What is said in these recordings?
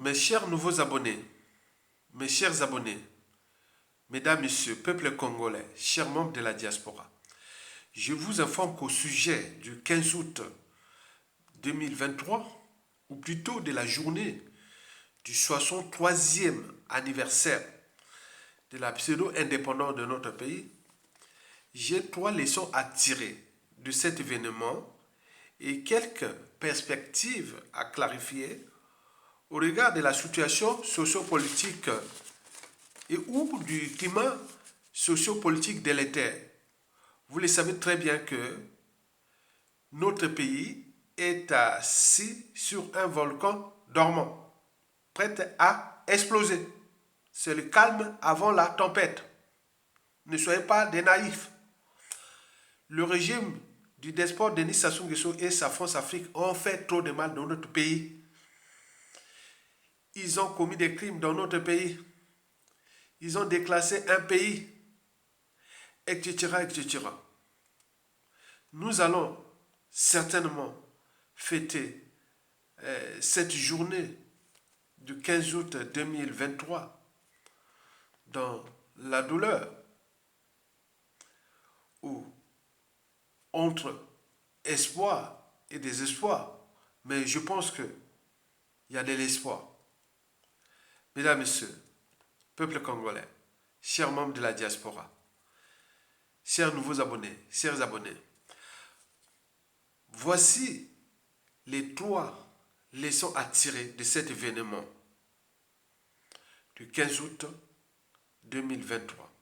Mes chers nouveaux abonnés, mes chers abonnés, mesdames, messieurs, peuple congolais, chers membres de la diaspora, je vous informe qu'au sujet du 15 août 2023, ou plutôt de la journée du 63e anniversaire de la pseudo-indépendance de notre pays, j'ai 3 leçons à tirer de cet événement et quelques perspectives à clarifier au regard de la situation sociopolitique et ou du climat sociopolitique délétère. Vous le savez très bien que notre pays est assis sur un volcan dormant, prêt à exploser. C'est le calme avant la tempête. Ne soyez pas des naïfs. Le régime du despote Denis Sassou Nguesso et sa France-Afrique ont fait trop de mal dans notre pays. Ils ont commis des crimes dans notre pays. Ils ont déclassé un pays, etc., etc. Nous allons certainement fêter cette journée du 15 août 2023 dans la douleur ou entre espoir et désespoir. Mais je pense qu'il y a de l'espoir. Mesdames, Messieurs, peuple congolais, chers membres de la diaspora, chers nouveaux abonnés, chers abonnés, voici les 3 leçons à tirer de cet événement du 15 août 2023.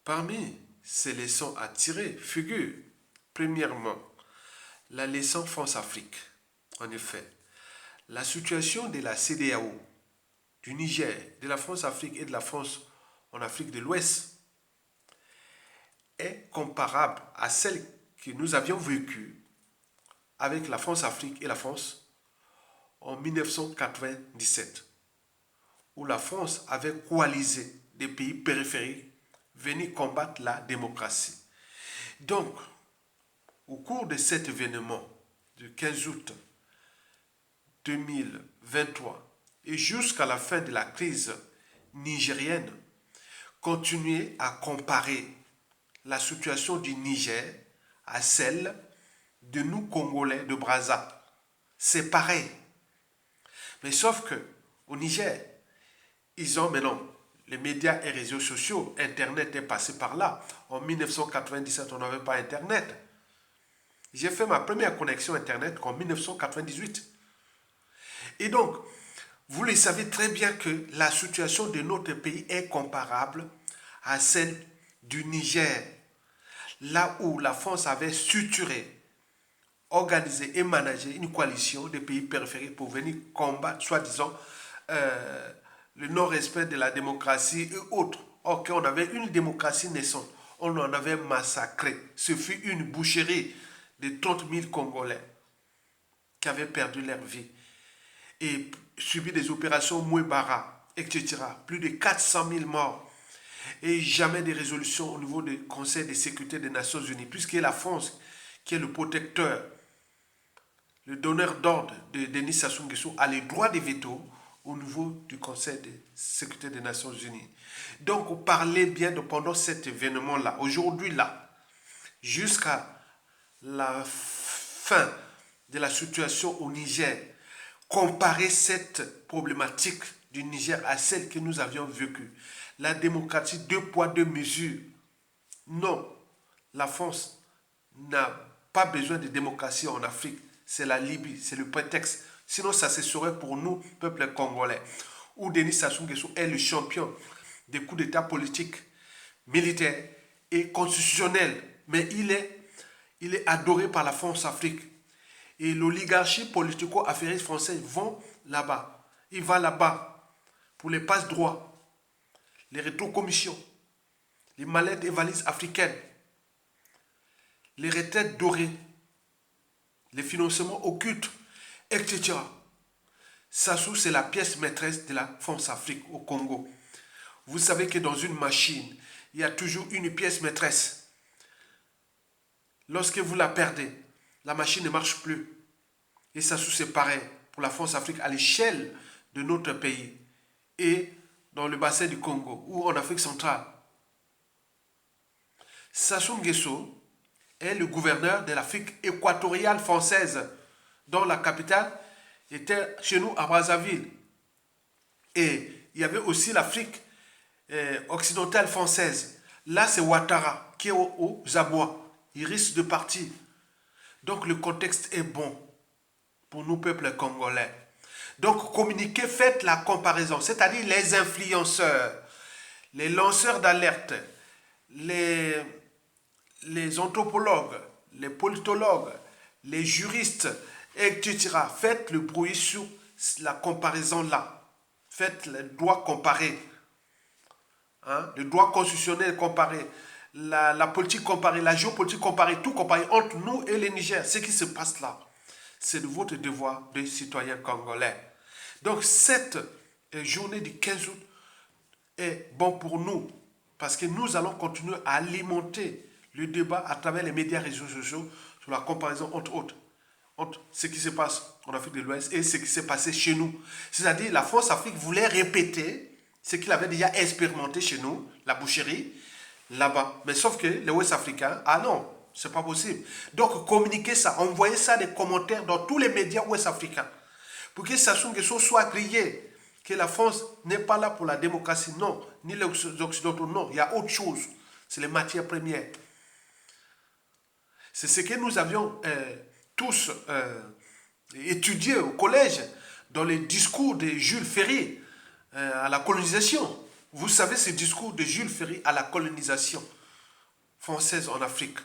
Parmi ces leçons à tirer figure, premièrement, la leçon France-Afrique. En effet, la situation de la CEDEAO, du Niger, de la France-Afrique et de la France en Afrique de l'Ouest est comparable à celle que nous avions vécue avec la France-Afrique et la France en 1997, où la France avait coalisé des pays périphériques venus combattre la démocratie. Donc, au cours de cet événement du 15 août 2023 et jusqu'à la fin de la crise nigérienne, continuer à comparer la situation du Niger à celle de nous Congolais de Brazza. C'est pareil. Mais sauf que au Niger, ils ont maintenant les médias et réseaux sociaux. Internet est passé par là. En 1997, on n'avait pas Internet. J'ai fait ma première connexion Internet en 1998. Et donc, vous le savez très bien que la situation de notre pays est comparable à celle du Niger, là où la France avait structuré, organisé et managé une coalition de pays périphériques pour venir combattre, soi-disant, le non-respect de la démocratie et autres. Or, quand on avait une démocratie naissante, on en avait massacré. Ce fut une boucherie de 30 000 Congolais qui avaient perdu leur vie et subi des opérations Mouébara, etc. Plus de 400 000 morts. Et jamais de résolution au niveau du Conseil de sécurité des Nations Unies, puisque la France, qui est le protecteur, le donneur d'ordre de Denis Sassou Nguesso, a le droit de veto au niveau du Conseil de sécurité des Nations Unies. Donc, on parlait bien de pendant cet événement-là, aujourd'hui là, jusqu'à la fin de la situation au Niger, comparer cette problématique du Niger à celle que nous avions vécue. La démocratie, 2 poids, 2 mesures. Non, la France n'a pas besoin de démocratie en Afrique. C'est la Libye, c'est le prétexte. Sinon, ça se saurait pour nous, peuple congolais, où Denis Sassou Nguesso est le champion des coups d'État politiques, militaires et constitutionnels. Mais il est adoré par la France-Afrique. Et l'oligarchie politico-affairiste française vont là-bas. Il va là-bas pour les passe-droits, les rétrocommissions, les mallettes et valises africaines, les retraites dorées, les financements occultes, etc. Sassou, c'est la pièce maîtresse de la France-Afrique au Congo. Vous savez que dans une machine, il y a toujours une pièce maîtresse. Lorsque vous la perdez, la machine ne marche plus. Et Sassou, c'est pareil pour la France-Afrique à l'échelle de notre pays et dans le bassin du Congo ou en Afrique centrale. Sassou Nguesso est le gouverneur de l'Afrique équatoriale française, dont la capitale était chez nous à Brazzaville. Et il y avait aussi l'Afrique occidentale française. Là, c'est Ouattara qui est au Zabois. Il risque de partir. Donc, le contexte est bon pour nous, peuples congolais. Donc, communiquez, faites la comparaison, c'est-à-dire les influenceurs, les lanceurs d'alerte, les anthropologues, les politologues, les juristes, etc. Faites le bruit sur la comparaison là. Faites le droit comparé. Hein? Le droit constitutionnel comparé. La politique comparée, la géopolitique comparée, tout comparé entre nous et le Niger. Ce qui se passe là, c'est de votre devoir de citoyen congolais. Donc cette journée du 15 août est bon pour nous parce que nous allons continuer à alimenter le débat à travers les médias réseaux sociaux sur la comparaison entre ce qui se passe en Afrique de l'Ouest et ce qui s'est passé chez nous. C'est-à-dire la France-Afrique voulait répéter ce qu'il avait déjà expérimenté chez nous, la boucherie, là-bas. Mais sauf que les Ouest-Africains, ah non, c'est pas possible. Donc communiquez ça, envoyez ça des commentaires dans tous les médias ouest-africains pour que Sassou Nguesso soit grillé, que la France n'est pas là pour la démocratie, non, ni les Occidentaux, non, il y a autre chose, c'est les matières premières. C'est ce que nous avions tous étudié au collège dans les discours de Jules Ferry à la colonisation. Vous savez ce discours de Jules Ferry à la colonisation française en Afrique.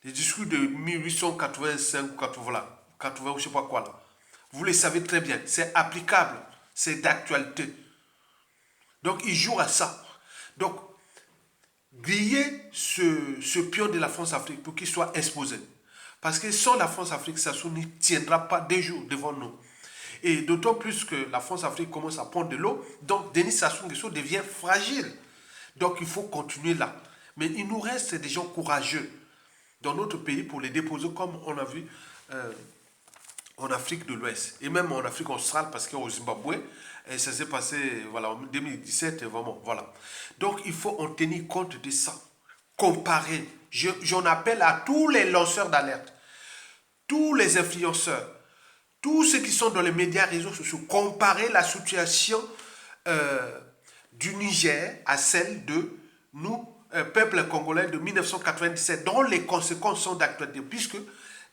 Les discours de 1885 ou 80, je ne sais pas quoi là. Vous le savez très bien, c'est applicable, c'est d'actualité. Donc il joue à ça. Donc, griller ce pion de la France-Afrique pour qu'il soit exposé. Parce que sans la France-Afrique, Sassou ne tiendra pas des jours devant nous. Et d'autant plus que la France-Afrique commence à prendre de l'eau, donc Denis Sassou Nguesso devient fragile. Donc il faut continuer là. Mais il nous reste des gens courageux dans notre pays pour les déposer comme on a vu en Afrique de l'Ouest. Et même en Afrique australe, parce qu'au Zimbabwe, et ça s'est passé voilà, en 2017, vraiment, voilà. Donc il faut en tenir compte de ça. Comparer. J'en appelle à tous les lanceurs d'alerte, tous les influenceurs, tous ceux qui sont dans les médias réseaux sociaux, comparer la situation du Niger à celle de nous, peuple congolais de 1997, dont les conséquences sont d'actualité, puisque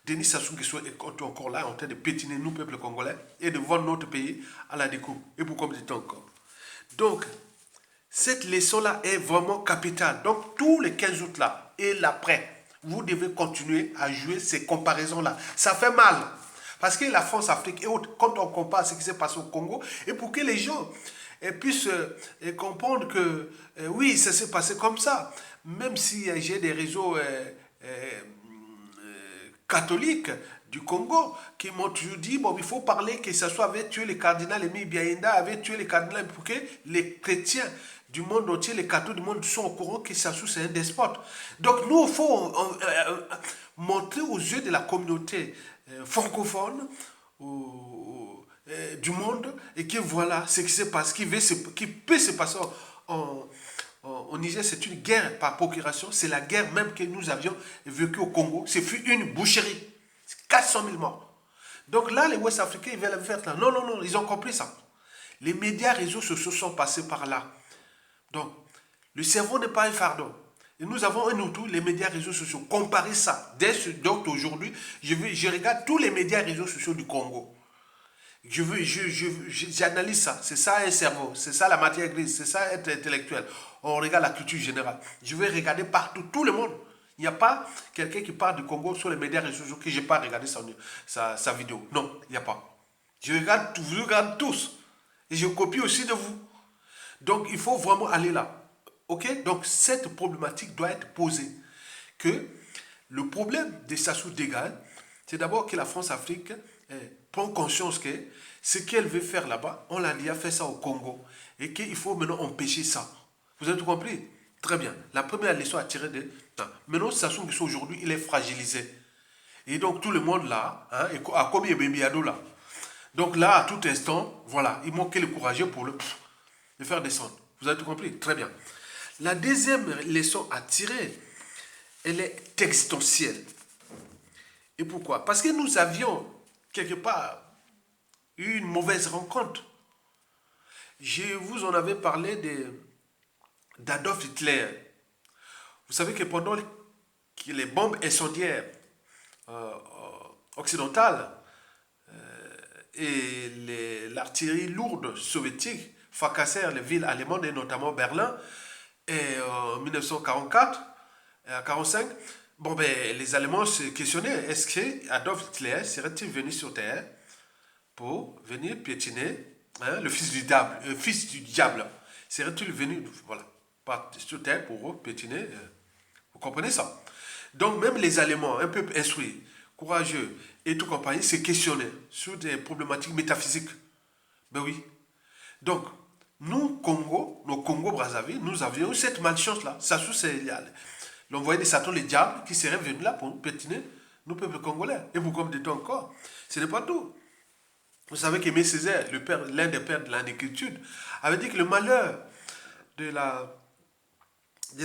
Denis Sassou Nguesso est encore là en train de pétiner nous, peuple congolais, et de vendre notre pays à la découpe. Et pour combien de temps encore? Donc, cette leçon-là est vraiment capitale. Donc, tous les 15 août là et l'après, vous devez continuer à jouer ces comparaisons-là. Ça fait mal. Parce que la France-Afrique et autres, quand on compare ce qui s'est passé au Congo, et pour que les gens puissent comprendre que oui, ça s'est passé comme ça. Même si j'ai des réseaux catholiques du Congo qui m'ont toujours dit, bon, il faut parler que Sassou avait tué le cardinal Émile Biaïnda, avait tué le cardinal pour que les chrétiens du monde entier, les catholiques du monde sont au courant que Sassou c'est un despote. Donc nous, il faut montrer aux yeux de la communauté francophone du monde et que voilà ce qui se passe, qui peut se passer au Niger, c'est une guerre par procuration, c'est la guerre même que nous avions vécue au Congo, ce fut une boucherie, 400 000 morts. Donc là, les Ouest-Africains, ils veulent faire ça. Non, non, non, ils ont compris ça. Les médias réseaux sociaux sont passés par là. Donc, le cerveau n'est pas un fardeau. Et nous avons un outil, les médias réseaux sociaux. Comparez ça. Donc aujourd'hui, je regarde tous les médias réseaux sociaux du Congo. J'analyse ça. C'est ça un cerveau. C'est ça la matière grise. C'est ça être intellectuel. On regarde la culture générale. Je vais regarder partout, tout le monde. Il n'y a pas quelqu'un qui parle du Congo sur les médias réseaux sociaux que je n'ai pas regardé sa vidéo. Non, il n'y a pas. Je regarde, vous regardez tous. Et je copie aussi de vous. Donc, il faut vraiment aller là. Ok? Donc, cette problématique doit être posée. Que le problème de Sassou Dégane, c'est d'abord que la France-Afrique prend conscience que ce qu'elle veut faire là-bas, on l'a déjà fait ça au Congo. Et qu'il faut maintenant empêcher ça. Vous avez tout compris? Très bien. La première leçon à tirer de... Maintenant, Sassou Nguesso aujourd'hui, il est fragilisé. Et donc, tout le monde là, hein, à combien Bembiado là, Donc là, à tout instant, voilà, il manquait le courageux pour le faire descendre. Vous avez tout compris? Très bien. La deuxième leçon à tirer, elle est existentielle. Et pourquoi? Parce que nous avions, quelque part, eu une mauvaise rencontre. Je vous en avais parlé d'Adolf Hitler. Vous savez que pendant que les bombes incendiaires euh, occidentales et l'artillerie lourde soviétique fracassèrent les villes allemandes et notamment Berlin et en 1944 et en 1945, bon ben, les Allemands se questionnaient, est-ce que Adolf Hitler serait-il venu sur Terre pour venir piétiner le fils du diable serait-il venu, voilà, sur Terre pour piétiner, vous comprenez ça? Donc même les Allemands, un peu instruits, courageux et tout compagnie, se questionnaient sur des problématiques métaphysiques. Ben oui. Donc, nous, Congo, nos Congo-Brazzaville, nous avions eu cette malchance-là. Ça, c'est l'envoyé de Satan, le diable, qui serait venu là pour nous pétiner, nous, peuple congolais. Et vous, comme dit-on encore, ce n'est pas tout. Vous savez qu'Aimé Césaire, l'un des pères de la négritude, avait dit que le malheur de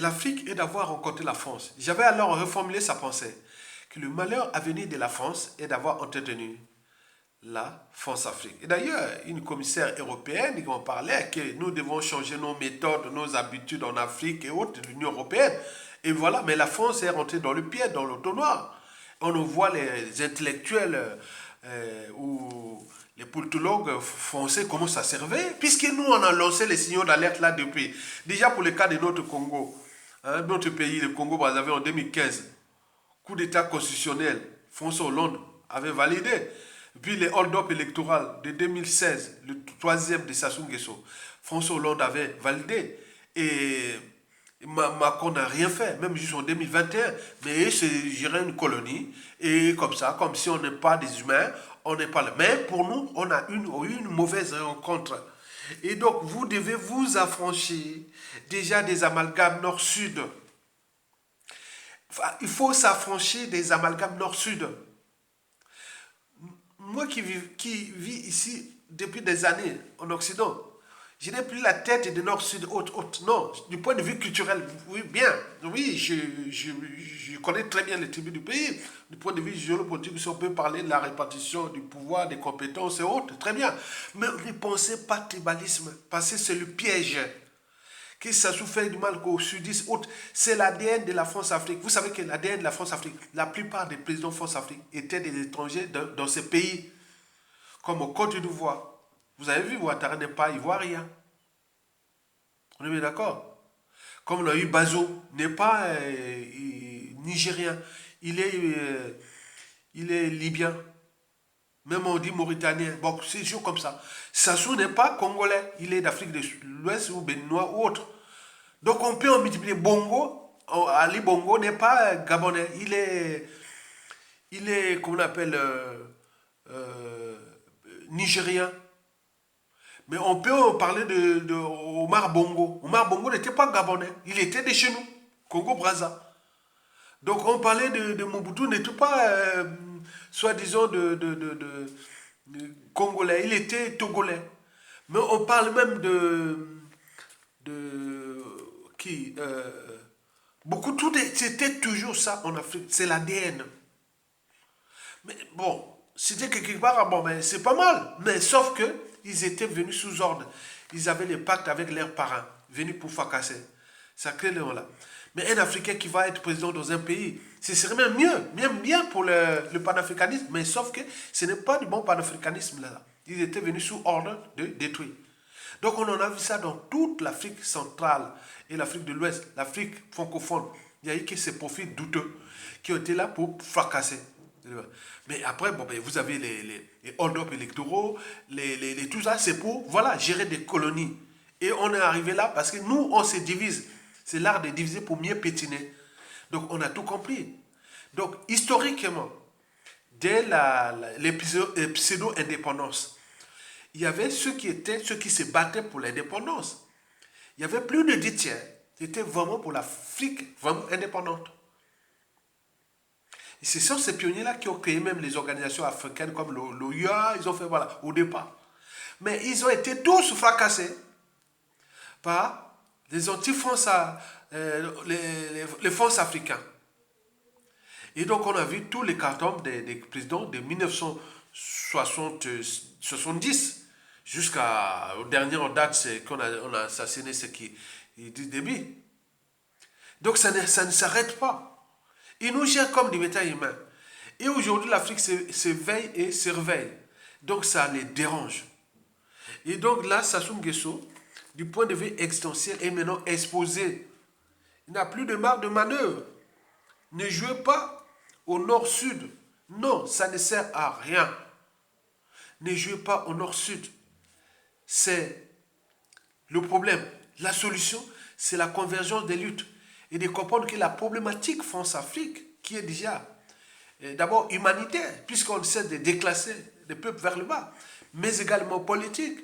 l'Afrique est d'avoir rencontré la France. J'avais alors reformulé sa pensée, que le malheur à venir de la France est d'avoir entretenu la France-Afrique. Et d'ailleurs, une commissaire européenne qui en parlait que nous devons changer nos méthodes, nos habitudes en Afrique et autres, l'Union européenne. Et voilà, mais la France est rentrée dans le pied, dans l'automnoir. On voit les intellectuels ou les politologues français comment ça servait, puisque nous, on a lancé les signaux d'alerte là depuis. Déjà pour le cas de notre Congo, hein, notre pays, le Congo-Brazzaville en 2015, coup d'État constitutionnel, François Hollande avait validé. Puis les hold-up électoraux de 2016, le troisième de Sassou Nguesso, François Hollande avait validé. Et Macron n'a rien fait, même jusqu'en 2021. Mais c'est gérer une colonie. Et comme ça, comme si on n'est pas des humains, on n'est pas là. Mais pour nous, on a eu une mauvaise rencontre. Et donc, vous devez vous affranchir déjà des amalgames nord-sud. Enfin, il faut s'affranchir des amalgames nord-sud. Moi qui vis ici depuis des années en Occident, je n'ai plus la tête de nord, sud, haute. Non, du point de vue culturel, oui, bien. Oui, je connais très bien les tribus du pays. Du point de vue géopolitique, si on peut parler de la répartition du pouvoir, des compétences et autres, très bien. Mais ne pensez pas tribalisme, parce que c'est le piège. Que ça souffre du mal qu'au sudiste, autre, c'est l'ADN de la France-Afrique. Vous savez que l'ADN de la France-Afrique, la plupart des présidents France-Afrique étaient des étrangers dans ces pays, comme au Côte d'Ivoire. Vous avez vu, Ouattara n'est pas ivoirien. On est bien d'accord? Comme on a eu Bazo, n'est pas nigérien. Il est libyen. Même on dit mauritanien. Bon, c'est toujours comme ça. Sassou n'est pas congolais. Il est d'Afrique de l'Ouest ou béninois ou autre. Donc on peut en multiplier. Bongo, Ali Bongo n'est pas gabonais. Comment on appelle, nigérien. Mais on peut en parler de Omar Bongo. Omar Bongo n'était pas gabonais. Il était de chez nous, Congo-Brazza. Donc on parlait de Mobutu, n'était pas, soi-disant, de Congolais. Il était Togolais. Mais on parle même de qui beaucoup, c'était toujours ça en Afrique. C'est l'ADN. Mais bon, c'était quelque part, bon, mais c'est pas mal. Mais sauf que ils étaient venus sous ordre. Ils avaient les pactes avec leurs parents, venus pour fracasser. Ça crée le là. Mais un Africain qui va être président dans un pays, ce serait même mieux, même bien pour le panafricanisme. Mais sauf que ce n'est pas du bon panafricanisme là. Ils étaient venus sous ordre de détruire. Donc on en a vu ça dans toute l'Afrique centrale et l'Afrique de l'Ouest, l'Afrique francophone. Il y a eu que ces profils douteux qui ont été là pour fracasser. Mais après, bon, ben, vous avez les hold-up électoraux, tout ça, c'est pour voilà, gérer des colonies. Et on est arrivé là parce que nous, on se divise. C'est l'art de diviser pour mieux pétiner. Donc, on a tout compris. Donc, historiquement, dès les pseudo-indépendances, il y avait ceux qui se battaient pour l'indépendance. Il y avait plus de 10 tiers qui étaient vraiment pour l'Afrique, vraiment indépendante. Et ce sont ces pionniers-là qui ont créé même les organisations africaines comme l'OUA, ils ont fait, voilà, au départ. Mais ils ont été tous fracassés par les anti-France, les France africains. Et donc on a vu tous les cartons des présidents de 1970 jusqu'au dernier en date, c'est qu'on on a assassiné ce qui dit début. Donc ça ne s'arrête pas. Ils nous gèrent comme des bétails humains. Et aujourd'hui, l'Afrique s'éveille et se réveille. Donc ça les dérange. Et donc là, Sassou Nguesso, du point de vue existentiel, est maintenant exposé. Il n'a plus de marge de manœuvre. Ne jouez pas au nord-sud. Non, ça ne sert à rien. Ne jouez pas au nord-sud. C'est le problème. La solution, c'est la convergence des luttes. Et de comprendre que la problématique France-Afrique, qui est déjà d'abord humanitaire, puisqu'on essaie de déclasser les peuples vers le bas, mais également politique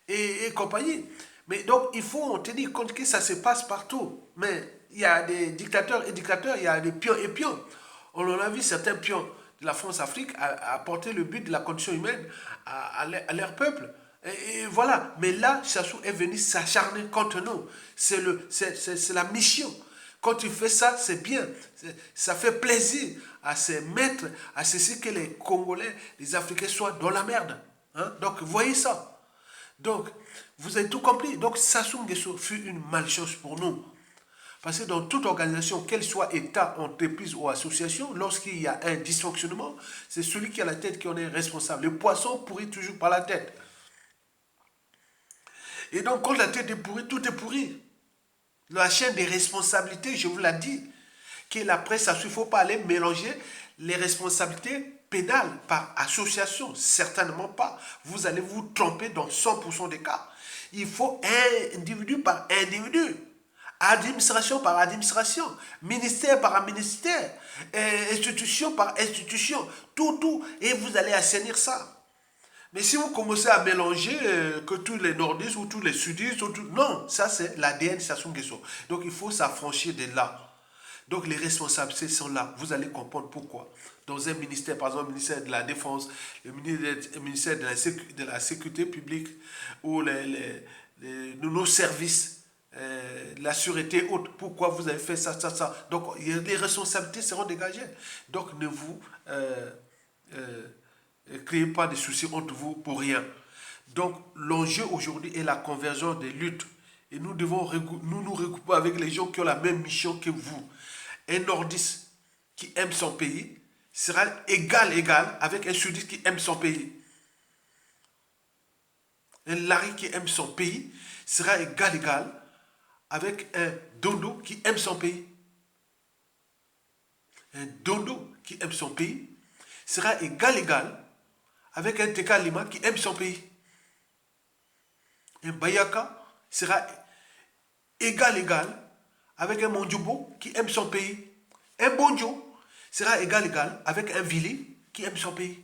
et compagnie. Mais donc, il faut en tenir compte que ça se passe partout. Mais il y a des dictateurs et dictateurs, il y a des pions et pions. On en a vu certains pions de la France-Afrique apporter le but de la condition humaine à leur peuple. Et voilà. Mais là, Sassou est venu s'acharner contre nous. C'est la mission. Quand il fait ça, c'est bien. Ça fait plaisir à ses maîtres, à ceci que les Congolais, les Africains soient dans la merde. Hein? Donc, voyez ça. Donc, vous avez tout compris. Donc, Sassou Nguesso fut une malchance pour nous. Parce que dans toute organisation, qu'elle soit État, entreprise ou association, lorsqu'il y a un dysfonctionnement, c'est celui qui a la tête qui en est responsable. Le poisson pourrit toujours par la tête. Et donc, quand la tête est pourrie, tout est pourri. La chaîne des responsabilités, je vous l'ai dit, que la presse, il ne faut pas aller mélanger les responsabilités pénales par association. Certainement pas. Vous allez vous tromper dans 100% des cas. Il faut individu par individu. Administration par administration, ministère par ministère, institution par institution, tout, et vous allez assainir ça. Mais si vous commencez à mélanger que tous les nordistes ou tous les sudistes, non, ça c'est l'ADN Sassou Nguesso. Donc il faut s'affranchir de là. Donc les responsabilités sont là. Vous allez comprendre pourquoi. Dans un ministère, par exemple, le ministère de la Défense, le ministère de la Sécurité publique ou nos services, la sûreté haute, pourquoi vous avez fait ça. Donc les responsabilités seront dégagées. Donc ne vous créez pas de soucis entre vous pour rien. Donc l'enjeu aujourd'hui est la convergence des luttes. Et nous devons nous regrouper avec les gens qui ont la même mission que vous. Un nordiste qui aime son pays sera égal avec un sudiste qui aime son pays. Un Larry qui aime son pays sera égal avec un Dondo qui aime son pays. Un Dondo qui aime son pays sera égal avec un Teka Lima qui aime son pays. Un Bayaka sera égal avec un Mondjobo qui aime son pays. Un Bonjo sera égal avec un Vili qui aime son pays.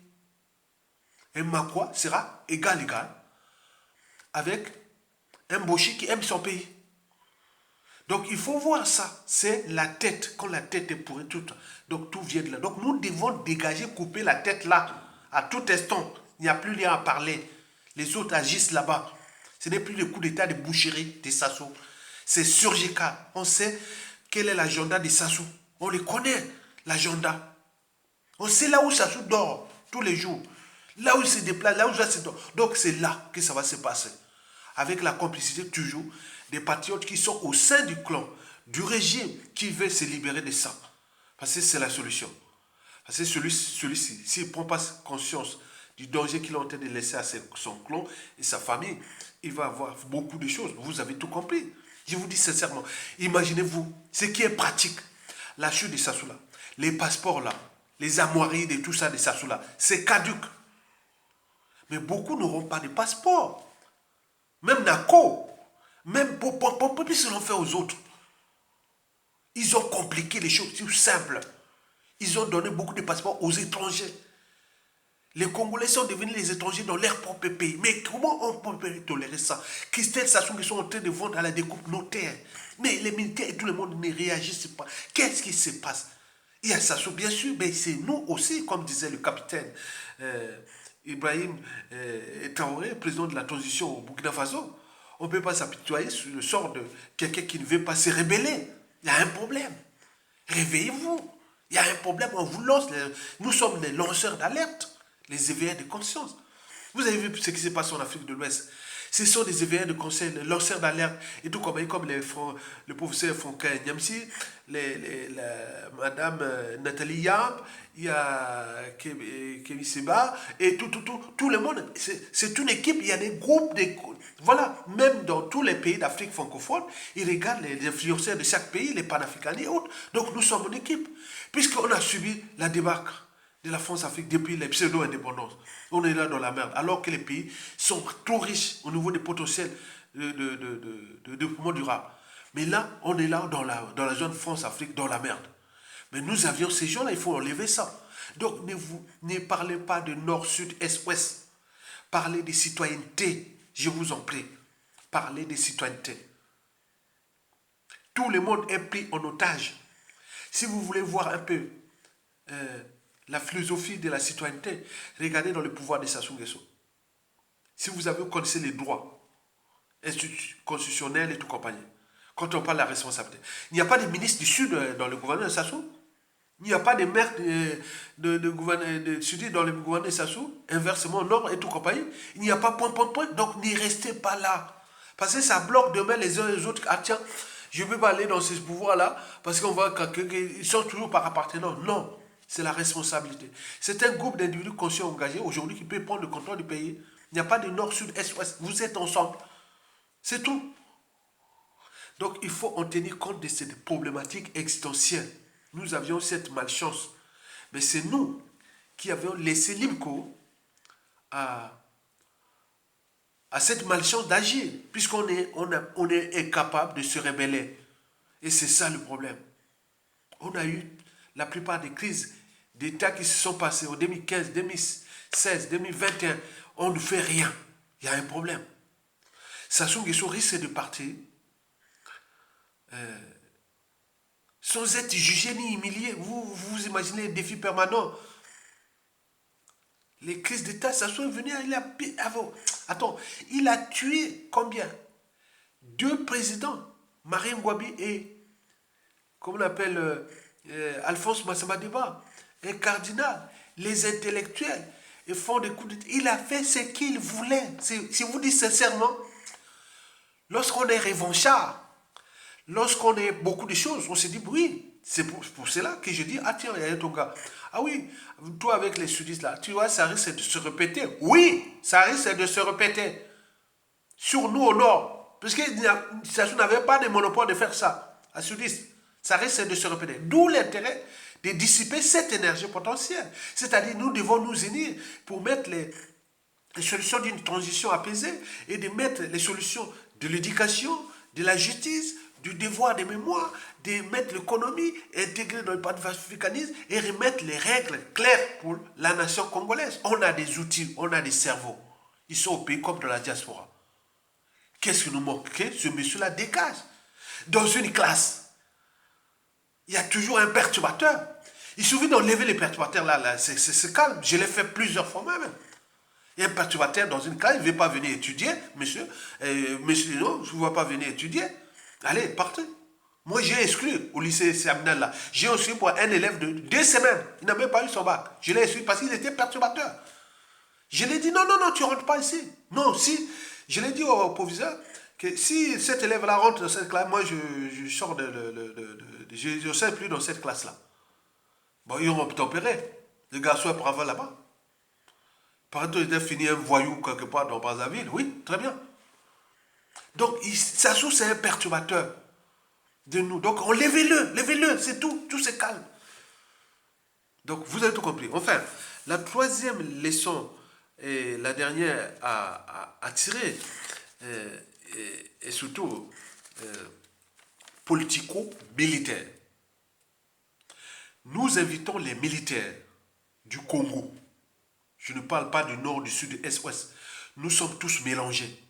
Un Makwa sera égal avec un Boshi qui aime son pays. Donc il faut voir ça. C'est la tête. Quand la tête est pourrie, donc tout vient de là. Donc nous devons dégager, couper la tête là. À tout instant. Il n'y a plus rien à parler. Les autres agissent là-bas. Ce n'est plus le coup d'état de boucherie de Sassou. C'est surgical. On sait quel est l'agenda de Sassou. On le connaît, l'agenda. On sait là où Sassou dort tous les jours. Là où il se déplace, là où il se dort. Donc c'est là que ça va se passer. Avec la complicité toujours des patriotes qui sont au sein du clan, du régime qui veut se libérer de ça. Parce que c'est la solution. Parce que celui-ci, s'il ne prend pas conscience du danger qu'il est en train de laisser à son clan et sa famille, il va avoir beaucoup de choses. Vous avez tout compris. Je vous dis sincèrement, imaginez-vous ce qui est pratique. La chute de Sassou là, les passeports là, les armoiries de tout ça de Sassou là, c'est caduc. Mais beaucoup n'auront pas de passeport. Même Nako, même pour se l'ont fait aux autres. Ils ont compliqué les choses, c'est simple. Ils ont donné beaucoup de passeports aux étrangers. Les Congolais sont devenus les étrangers dans leur propre pays. Mais comment on peut tolérer ça? Christelle Sassou qui sont en train de vendre à la découpe nos terres. Mais les militaires et tout le monde ne réagissent pas. Qu'est-ce qui se passe? Il y a Sassou, bien sûr, mais c'est nous aussi, comme disait le capitaine Ibrahim Traoré, président de la transition au Burkina Faso. On ne peut pas s'apitoyer sur le sort de quelqu'un qui ne veut pas se rebeller. Il y a un problème. Réveillez-vous. Il y a un problème, on vous lance. Nous sommes les lanceurs d'alerte, les éveilleurs de conscience. Vous avez vu ce qui s'est passé en Afrique de l'Ouest. Ce sont des éveilleurs de conscience, les lanceurs d'alerte, et tout comme le professeur Fonka Niamsi, Madame Nathalie Yamp, il y a Kevin Seba, et tout le monde. C'est une équipe, il y a des groupes, voilà, même dans tous les pays d'Afrique francophone, ils regardent les influenceurs de chaque pays, les panafricains et autres. Donc nous sommes une équipe, puisqu'on a subi la débâcle de la France-Afrique depuis les pseudo-indépendances. On est là dans la merde, alors que les pays sont trop riches au niveau des potentiels de développement durable. Mais là, on est là dans la zone France-Afrique, dans la merde. Mais nous avions ces gens-là, il faut enlever ça. Donc ne parlez pas de nord, sud, est, ouest. Parlez des citoyennetés, je vous en prie. Parlez des citoyennetés. Tout le monde est pris en otage. Si vous voulez voir un peu la philosophie de la citoyenneté, regardez dans le pouvoir de Sassou Nguesso. Si vous connaissez les droits constitutionnels et tout compagnie, quand on parle de la responsabilité, il n'y a pas de ministre du Sud dans le gouvernement de Sassou. Il n'y a pas de maire de Sud dans le gouvernement de Sassou. Inversement, Nord et tout compagnie. Il n'y a pas point. Donc, n'y restez pas là. Parce que ça bloque demain les uns et les autres. Ah tiens, je ne peux pas aller dans ce pouvoir-là parce qu'on voit qu'ils sont toujours par appartenance. Non. C'est la responsabilité. C'est un groupe d'individus conscients engagés aujourd'hui qui peut prendre le contrôle du pays. Il n'y a pas de nord, sud, est, ouest. Vous êtes ensemble. C'est tout. Donc il faut en tenir compte de cette problématique existentielle. Nous avions cette malchance. Mais c'est nous qui avions laissé libre cours à cette malchance d'agir, puisqu'on est incapable de se rebeller. Et c'est ça le problème. On a eu la plupart des crises d'État qui se sont passées en 2015, 2016, 2021. On ne fait rien. Il y a un problème. Sassou Nguesso risque de partir sans être jugé ni humilié. Vous imaginez les défis permanents. Les crises d'État, Sassou est venu, il a tué combien? 2 présidents, Marine Ngouabi et, comment on appelle, Alphonse Massamadeba, un cardinal, les intellectuels, ils font des coups d'État. Il a fait ce qu'il voulait. Si vous dites sincèrement, lorsqu'on est revanchard, lorsqu'on est beaucoup de choses, on se dit oui. C'est pour cela que je dis, ah tiens, il y a ton gars. Ah oui, toi avec les sudistes là, tu vois, ça risque de se répéter. Oui, ça risque de se répéter. Sur nous au nord. Parce que Sassou n'avait pas de monopole de faire ça, à sudistes. Ça risque de se répéter. D'où l'intérêt de dissiper cette énergie potentielle. C'est-à-dire, nous devons nous unir pour mettre les solutions d'une transition apaisée et de mettre les solutions de l'éducation, de la justice, du devoir de mémoire, de mettre l'économie intégrée dans le panafricanisme et remettre les règles claires pour la nation congolaise. On a des outils, on a des cerveaux. Ils sont au pays comme de la diaspora. Qu'est-ce qui nous manque? Que ce monsieur-là dégage. Dans une classe, il y a toujours un perturbateur. Il suffit d'enlever les perturbateurs là, c'est calme. Je l'ai fait plusieurs fois moi-même. Il y a un perturbateur dans une classe, il ne veut pas venir étudier, monsieur, non, je ne veux pas venir étudier. Allez, partez. Moi, j'ai exclu au lycée Samuel là. J'ai exclu pour un élève de 2 semaines. Il n'a même pas eu son bac. Je l'ai exclu parce qu'il était perturbateur. Je l'ai dit, non, tu ne rentres pas ici. Non, si, je l'ai dit au proviseur que si cet élève-là rentre dans cette classe, moi, je sors je ne sais plus dans cette classe-là. Bon, ils ont tempéré. Le garçon est bravo là-bas. Par exemple, il a fini un voyou quelque part dans Brazzaville. Oui, très bien. Donc, Sassou, c'est un perturbateur de nous. Donc, levez-le, c'est tout. Tout se calme. Donc, vous avez tout compris. Enfin, la troisième leçon, et la dernière à tirer, est surtout politico-militaire. Nous invitons les militaires du Congo. Je ne parle pas du nord, du sud, du est, ouest. Nous sommes tous mélangés.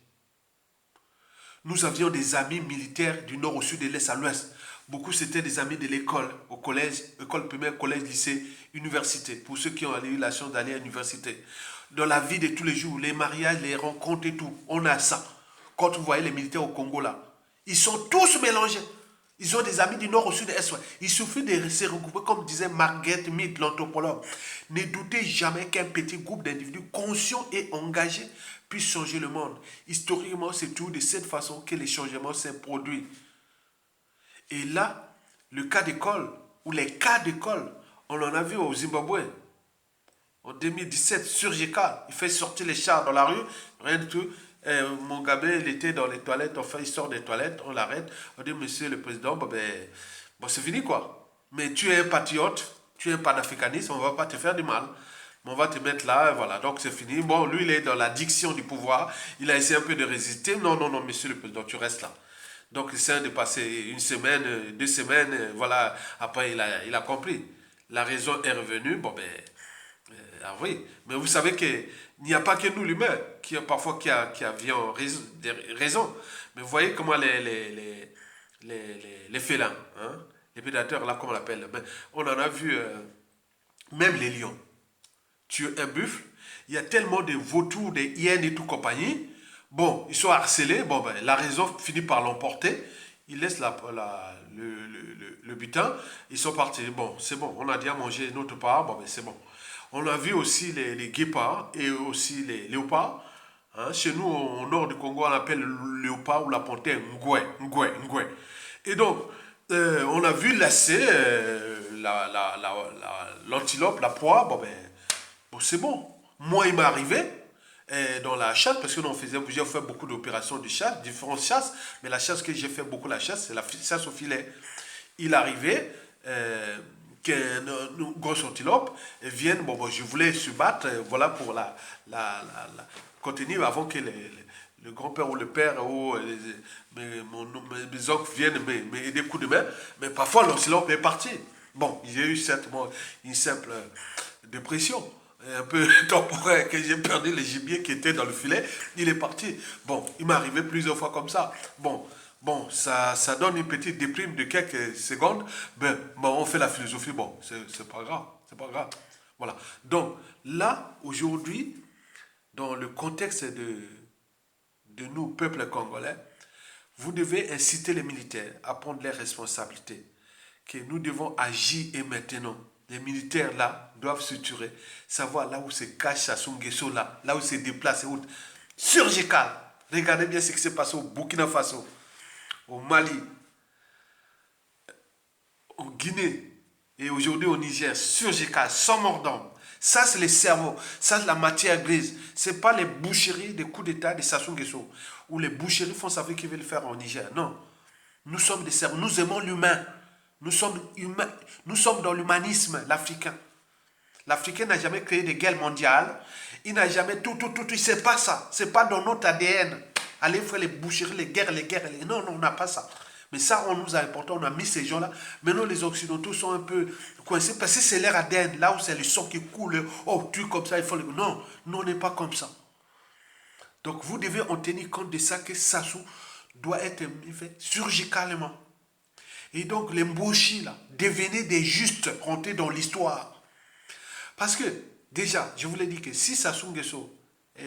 Nous avions des amis militaires du nord au sud, de l'est à l'ouest. Beaucoup, c'était des amis de l'école, au collège, école primaire, collège, lycée, université. Pour ceux qui ont eu la chance d'aller à l'université. Dans la vie de tous les jours, les mariages, les rencontres et tout, on a ça. Quand vous voyez les militaires au Congo là, ils sont tous mélangés. Ils ont des amis du nord au sud, est. Il suffit de se regrouper, comme disait Margaret Mead, l'anthropologue. Ne doutez jamais qu'un petit groupe d'individus conscients et engagés puisse changer le monde. Historiquement, c'est toujours de cette façon que les changements se produisent. Et là, le cas d'école, ou les cas d'école, on en a vu au Zimbabwe. En 2017, sur GK, il fait sortir les chars dans la rue, rien du tout. Mon gamin, il était dans les toilettes, enfin, il sort des toilettes, on l'arrête. On dit, monsieur le président, bon, c'est fini quoi. Mais tu es un patriote, tu es un panafricaniste, on ne va pas te faire du mal. On va te mettre là, voilà, donc c'est fini. Bon, lui, il est dans l'addiction du pouvoir. Il a essayé un peu de résister. Non, non, non, monsieur le président, tu restes là. Donc, il essaie de passer une semaine, 2 semaines, voilà. Après, il a compris. La raison est revenue. Bon, ah oui. Mais vous savez qu'il n'y a pas que nous, l'humain, qui avions raison. Mais vous voyez comment les félins, hein, les prédateurs, là, comment on l'appelle. On en a vu, même les lions. Tuer un buffle. Il y a tellement de vautours, des hyènes et tout compagnie. Bon, ils sont harcelés. Bon, la raison finit par l'emporter. Ils laissent le butin. Ils sont partis. Bon, c'est bon. On a déjà mangé notre part. Bon, c'est bon. On a vu aussi les guépards et aussi les léopards. Hein, chez nous, au nord du Congo, on appelle le léopard ou la panthère ngwe. Et donc, on a vu lasser l'antilope, la proie. Bon, c'est bon. Moi, il m'est arrivé dans la chasse, parce que j'ai fait beaucoup d'opérations de chasse, différentes chasses, mais la chasse que j'ai fait beaucoup, la chasse, c'est la chasse au filet. Il arrivait qu'un gros antilope vienne, je voulais se battre, voilà, pour la contenir avant que le grand-père ou le père ou mes oncles viennent me des coups de main, mais parfois l'antilope est parti. Bon, j'ai eu certainement une simple dépression, un peu temporaire, que j'ai perdu le gibier qui était dans le filet, il est parti. Bon, il m'est arrivé plusieurs fois comme ça. Bon, ça donne une petite déprime de quelques secondes. On fait la philosophie, bon, c'est pas grave, c'est pas grave. Voilà. Donc, là, aujourd'hui, dans le contexte de nous, peuple congolais, vous devez inciter les militaires à prendre leurs responsabilités, que nous devons agir et maintenant. Les militaires là doivent se tuer, savoir là où se cache Sassou Nguesso là où se déplace, surgical. Regardez bien ce qui s'est passé au Burkina Faso, au Mali, en Guinée et aujourd'hui au Niger, surgical, sans mordant. Ça, c'est le cerveau, ça, c'est la matière grise. Ce n'est pas les boucheries des coups d'État de Sassou Nguesso, ou les boucheries font savoir qu'ils veulent le faire au Niger. Non, nous sommes des cerveaux, nous aimons l'humain. Nous sommes humains, nous sommes dans l'humanisme, l'Africain. L'Africain n'a jamais créé de guerre mondiale. Il n'a jamais tout. C'est pas ça. C'est pas dans notre ADN. Aller faire les boucheries, les guerres. Non, on n'a pas ça. Mais ça, on nous a importé, on a mis ces gens-là. Maintenant, les Occidentaux sont un peu coincés parce que c'est leur ADN. Là où c'est le sang qui coule. Oh, tu comme ça, il faut le... Non, on n'est pas comme ça. Donc, vous devez en tenir compte de ça, que Sassou doit être fait surgicalement. Et donc, les Mboshi, là, devenaient des justes, rentrés dans l'histoire. Parce que, déjà, je vous l'ai dit que si Sassou Nguesso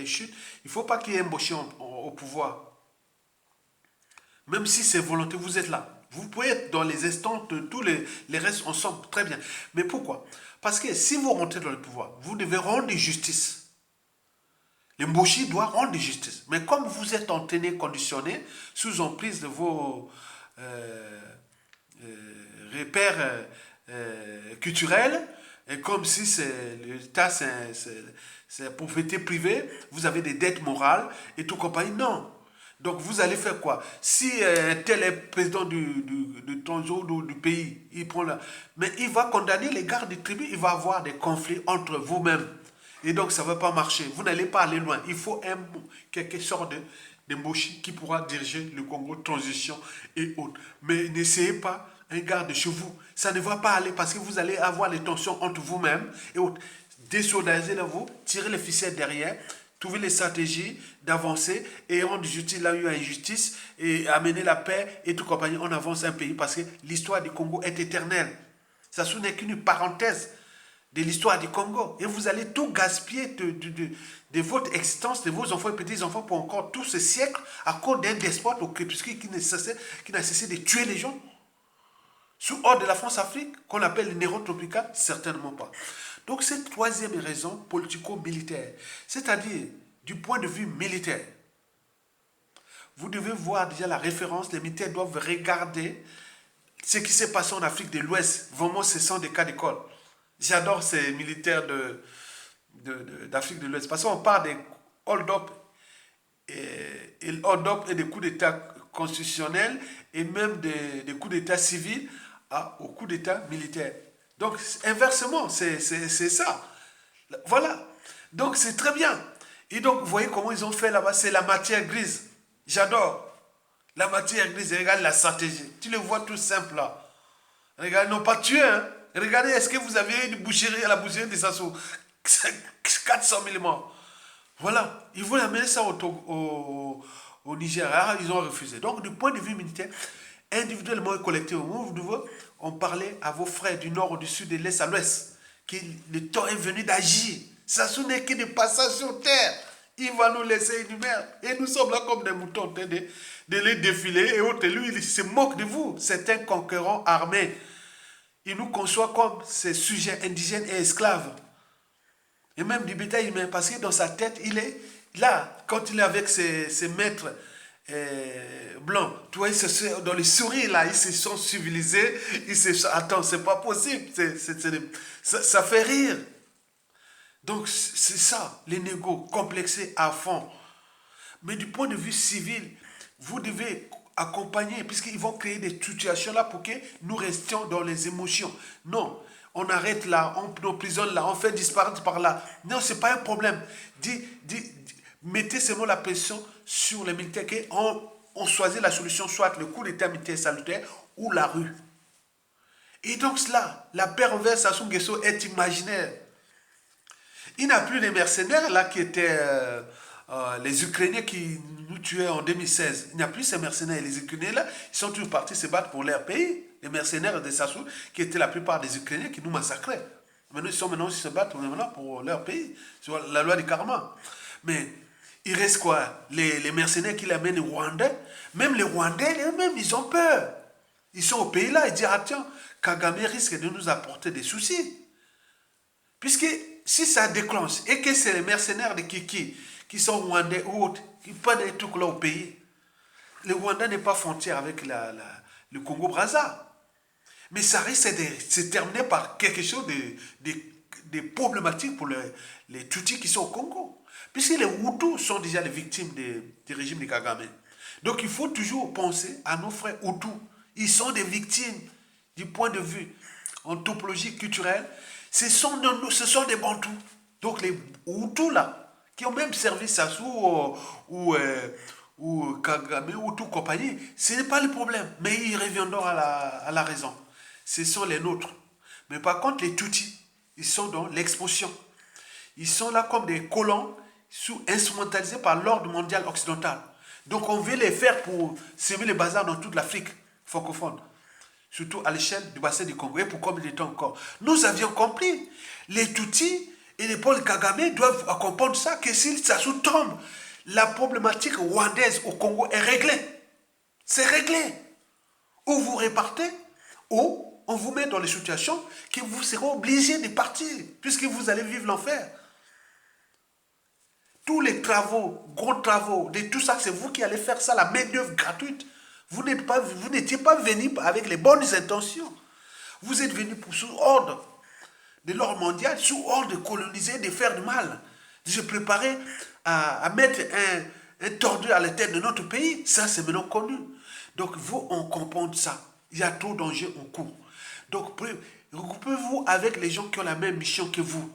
chute, il ne faut pas qu'il y ait un Mboshi au pouvoir. Même si c'est volonté, vous êtes là. Vous pouvez être dans les instants de tous les restes ensemble, très bien. Mais pourquoi? Parce que si vous rentrez dans le pouvoir, vous devez rendre justice. Les Mboshi doivent rendre justice. Mais comme vous êtes entraîné, conditionné, sous emprise de vos... repères culturels, et comme si l'État c'est propriété privée, vous avez des dettes morales et tout compagnie. Non. Donc vous allez faire quoi? Si tel est président de ton zone ou du pays, il prend là, mais il va condamner les gardes de tribu, il va avoir des conflits entre vous-même. Et donc ça ne va pas marcher. Vous n'allez pas aller loin. Il faut quelque sorte de Mboshi qui pourra diriger le Congo, transition et autres. Mais n'essayez pas un garde chez vous. Ça ne va pas aller parce que vous allez avoir les tensions entre vous-même et autres. Désolidariser vous, tirer les ficelles derrière, trouver les stratégies d'avancer et rendre justice là où il y a injustice et amener la paix et tout compagnie. On avance un pays parce que l'histoire du Congo est éternelle. Ça n'est qu'une parenthèse de l'histoire du Congo. Et vous allez tout gaspiller de votre existence, de vos enfants et petits-enfants pour encore tout ce siècle à cause d'un despote qui n'a cessé de tuer les gens. Sous ordre de la France-Afrique, qu'on appelle le Néron tropical, certainement pas. Donc cette troisième raison politico-militaire, c'est-à-dire du point de vue militaire, vous devez voir déjà la référence, les militaires doivent regarder ce qui s'est passé en Afrique de l'Ouest. Vraiment, ce sont des cas d'école. J'adore ces militaires d'Afrique de l'Ouest. Parce qu'on parle des hold-up et des coups d'État constitutionnels et même des coups d'État civils aux coups d'État militaires. Donc, inversement, c'est ça. Voilà. Donc, c'est très bien. Et donc, vous voyez comment ils ont fait là-bas. C'est la matière grise. J'adore. La matière grise, regarde la stratégie. Tu le vois tout simple là. Regarde, ils n'ont pas tué. Hein. Regardez, est-ce que vous avez une boucherie à la boucherie de Sassou 400 000 morts. Voilà. Ils voulaient amener ça au Nigeria. Ils ont refusé. Donc, du point de vue militaire, individuellement et collectivement, vous devez en parler à vos frères du nord, du sud, de l'est à l'ouest. Que le temps est venu d'agir. Sassou n'est que de passage sur terre. Il va nous laisser inhumains. Et nous sommes là comme des moutons en train de les défiler. Et autres, lui, il se moque de vous. C'est un conquérant armé. Il nous conçoit comme ses sujets indigènes et esclaves. Et même du bétail humain. Parce que dans sa tête, il est là. Quand il est avec ses maîtres blancs, tu vois, dans les souris, là, ils se sont civilisés. Attends, c'est pas possible. Ça fait rire. Donc, c'est ça, les négos, complexés à fond. Mais du point de vue civil, vous devez accompagner, puisqu'ils vont créer des situations là pour que nous restions dans les émotions. Non, on arrête là, on emprisonne là, on fait disparaître par là. Non, ce n'est pas un problème. Mettez seulement la pression sur les militaires, qu'on choisit la solution, soit le coup d'État militaire salutaire ou la rue. Et donc cela, la paix envers Sassou Nguesso est imaginaire. Il n'y a plus les mercenaires là qui étaient les Ukrainiens qui nous tuaient en 2016. Il n'y a plus ces mercenaires. Les Ukrainiens là, ils sont toujours partis se battre pour leur pays. Les mercenaires de Sassou, qui étaient la plupart des Ukrainiens qui nous massacraient. Maintenant, ils se battent maintenant pour leur pays. Sur la loi du karma. Mais il reste quoi? Les mercenaires qui l'amènent aux Rwandais. Même les Rwandais, eux-mêmes, ils ont peur. Ils sont au pays là, ils disent, ah tiens, Kagame risque de nous apporter des soucis. Puisque si ça déclenche et que c'est les mercenaires de Kiki qui sont rwandais ou autres, qui prennent des trucs là au pays, le Rwanda n'est pas frontière avec le Congo-Brazza. Mais ça risque de se terminer par quelque chose de problématique pour les Tutsis qui sont au Congo. Puisque les Hutus sont déjà les victimes du régime de Kagame. Donc il faut toujours penser à nos frères Hutus. Ils sont des victimes du point de vue en topologie culturelle. Ce sont des Bantous. Donc les Hutus là, qui ont même servi Sassou ou Kagame ou tout compagnie, ce n'est pas le problème. Mais ils reviendront à la raison. Ce sont les nôtres. Mais par contre, les Tutsis, ils sont dans l'exposition. Ils sont là comme des colons instrumentalisés par l'ordre mondial occidental. Donc on veut les faire pour semer les bazars dans toute l'Afrique francophone. Surtout à l'échelle du bassin du Congo. Et pour combien de temps encore? Nous avions compris. Les Tutsis et les Paul Kagame doivent comprendre ça, que si ça sous-tombe, la problématique rwandaise au Congo est réglée. C'est réglé. Ou vous répartez, ou on vous met dans les situations que vous serez obligé de partir, puisque vous allez vivre l'enfer. Tous les travaux, gros travaux, de tout ça, c'est vous qui allez faire ça, la main-d'œuvre gratuite. Vous n'étiez pas venu avec les bonnes intentions. Vous êtes venu sous ordre de l'ordre mondial, sous ordre de coloniser, de faire du mal. De se préparer à mettre un tordu à la tête de notre pays. Ça, c'est maintenant connu. Donc, vous, on comprend ça. Il y a trop d'enjeux en cours. Donc, regroupez-vous avec les gens qui ont la même mission que vous.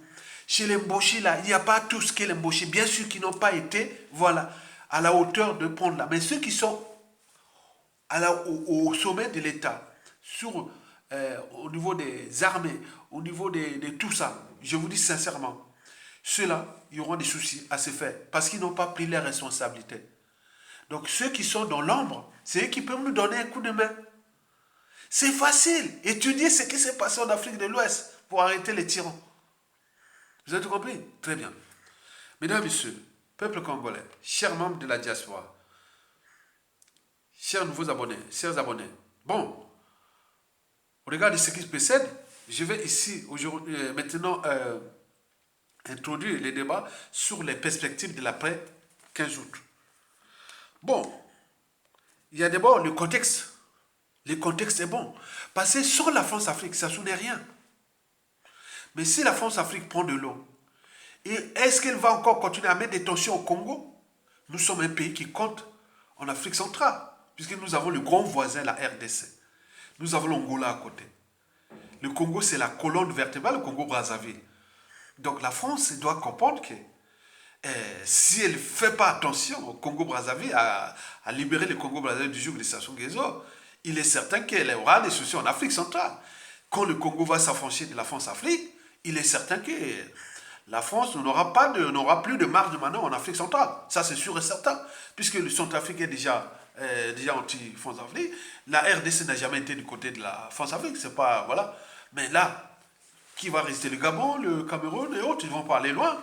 Chez les Mboshi, là, il n'y a pas tous qui les Mboshi. Bien sûr, qui n'ont pas été, voilà, à la hauteur de prendre là. Mais ceux qui sont au sommet de l'État, au niveau des armées, au niveau de tout ça, je vous dis sincèrement, ceux-là, ils auront des soucis à se faire parce qu'ils n'ont pas pris leurs responsabilités. Donc ceux qui sont dans l'ombre, c'est eux qui peuvent nous donner un coup de main. C'est facile. Étudier ce qui s'est passé en Afrique de l'Ouest pour arrêter les tyrans. Vous avez tout compris? Très bien. Mesdames et messieurs, peuple congolais, chers membres de la diaspora, chers nouveaux abonnés, chers abonnés, bon, au regard de ce qui se précède, je vais ici aujourd'hui, maintenant introduire les débats sur les perspectives de l'après 15 août. Bon, il y a d'abord le contexte. Le contexte est bon. Parce que sur la France-Afrique, ça ne rien. Mais si la France-Afrique prend de l'eau, est-ce qu'elle va encore continuer à mettre des tensions au Congo? Nous sommes un pays qui compte en Afrique centrale, puisque nous avons le grand voisin, la RDC. Nous avons l'Angola à côté. Le Congo, c'est la colonne vertébrale, le Congo-Brazzaville. Donc la France doit comprendre que si elle ne fait pas attention au Congo-Brazzaville, à libérer le Congo-Brazzaville du joug de Sassou Nguesso, il est certain qu'elle aura des soucis en Afrique centrale. Quand le Congo va s'affranchir de la France-Afrique, il est certain que la France n'aura plus de marge de manœuvre en Afrique centrale. Ça, c'est sûr et certain. Puisque le Centrafrique est déjà anti-France-Afrique. La RDC n'a jamais été du côté de la France-Afrique. C'est pas, voilà. Mais là, qui va rester? Le Gabon, le Cameroun et autres, ils ne vont pas aller loin.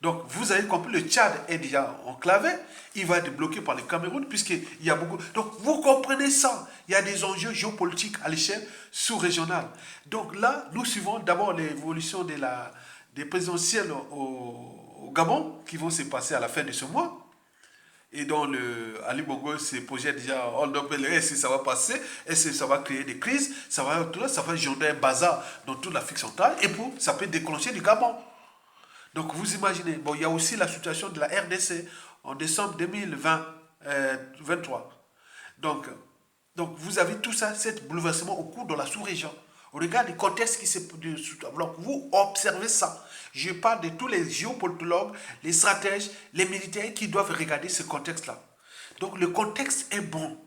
Donc, vous avez compris, le Tchad est déjà enclavé. Il va être bloqué par le Cameroun, puisqu'il y a beaucoup... Donc, vous comprenez ça. Il y a des enjeux géopolitiques à l'échelle sous-régionale. Donc là, nous suivons d'abord l'évolution des présidentielles au Gabon, qui vont se passer à la fin de ce mois. Et donc, Ali Bongo se projette déjà, on doit est-ce que ça va passer, est-ce que ça va créer des crises, ça va générer un bazar dans toute l'Afrique centrale, et puis ça peut déclencher du Gabon. Donc vous imaginez, bon, il y a aussi la situation de la RDC en décembre 2023. Donc vous avez tout ça, cet bouleversement au cours de la sous-région. Au regard du contexte qui se... Donc vous observez ça. Je parle de tous les géopolitologues, les stratèges, les militaires qui doivent regarder ce contexte-là. Donc le contexte est bon.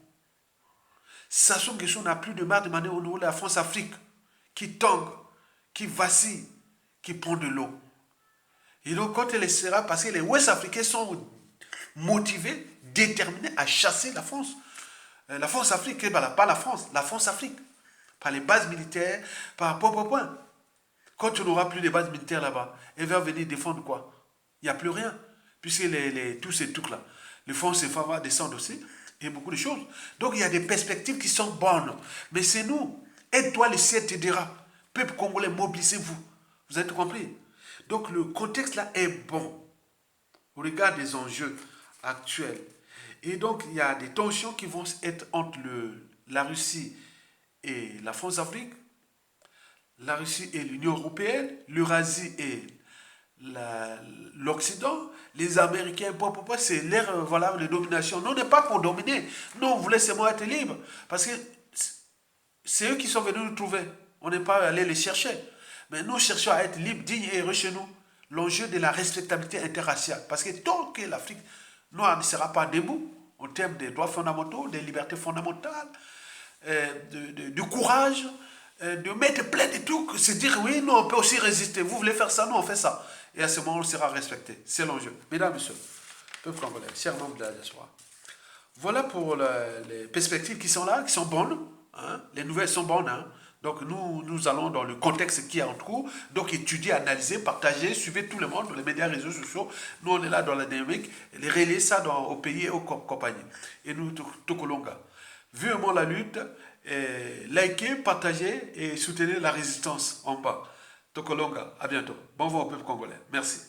Sassou Nguesso n'a plus de marge de manœuvre au niveau de la France-Afrique, qui tangue, qui vacille, qui prend de l'eau. Et donc quand elle sera, parce que les Ouest-Africains sont motivés, déterminés à chasser la France. La France-Afrique, pas la France, la France-Afrique. Par les bases militaires, par point. Quand on n'aura plus de bases militaires là-bas, elle va venir défendre quoi? Il n'y a plus rien. Puisque tous ces trucs-là, le fonds CFA va descendre aussi, et beaucoup de choses. Donc il y a des perspectives qui sont bonnes. Mais c'est nous. Aide-toi, le ciel t'aidera. Peuple congolais, mobilisez-vous. Vous avez tout compris? Donc le contexte là est bon. Au regard des enjeux actuels. Et donc il y a des tensions qui vont être entre la Russie et la France-Afrique, la Russie et l'Union européenne, l'Eurasie et l'Occident, les Américains, c'est leur voilà, de domination. Nous, on n'est pas pour dominer. Nous, on voulait seulement être libres. Parce que c'est eux qui sont venus nous trouver. On n'est pas allé les chercher. Mais nous cherchons à être libres, dignes et heureux chez nous. L'enjeu de la respectabilité interraciale. Parce que tant que l'Afrique noire ne sera pas debout, en termes des droits fondamentaux, des libertés fondamentales, du courage, de mettre plein de trucs, se dire oui, nous on peut aussi résister, vous voulez faire ça, nous on fait ça. Et à ce moment, on sera respecté. C'est l'enjeu. Mesdames, messieurs, peuple congolais, chers membres de la diaspora, voilà pour les perspectives qui sont là, qui sont bonnes. Hein? Les nouvelles sont bonnes. Hein? Donc nous allons dans le contexte qui est en cours. Donc étudier, analyser, partager, suivez tout le monde dans les médias, réseaux sociaux. Nous on est là dans la dynamique, les relayer ça au pays et aux compagnies. Et nous, Tokolonga. Vivement la lutte, likez, partagez et soutenez la résistance en bas. Tokolonga, à bientôt. Bon vent au peuple congolais. Merci.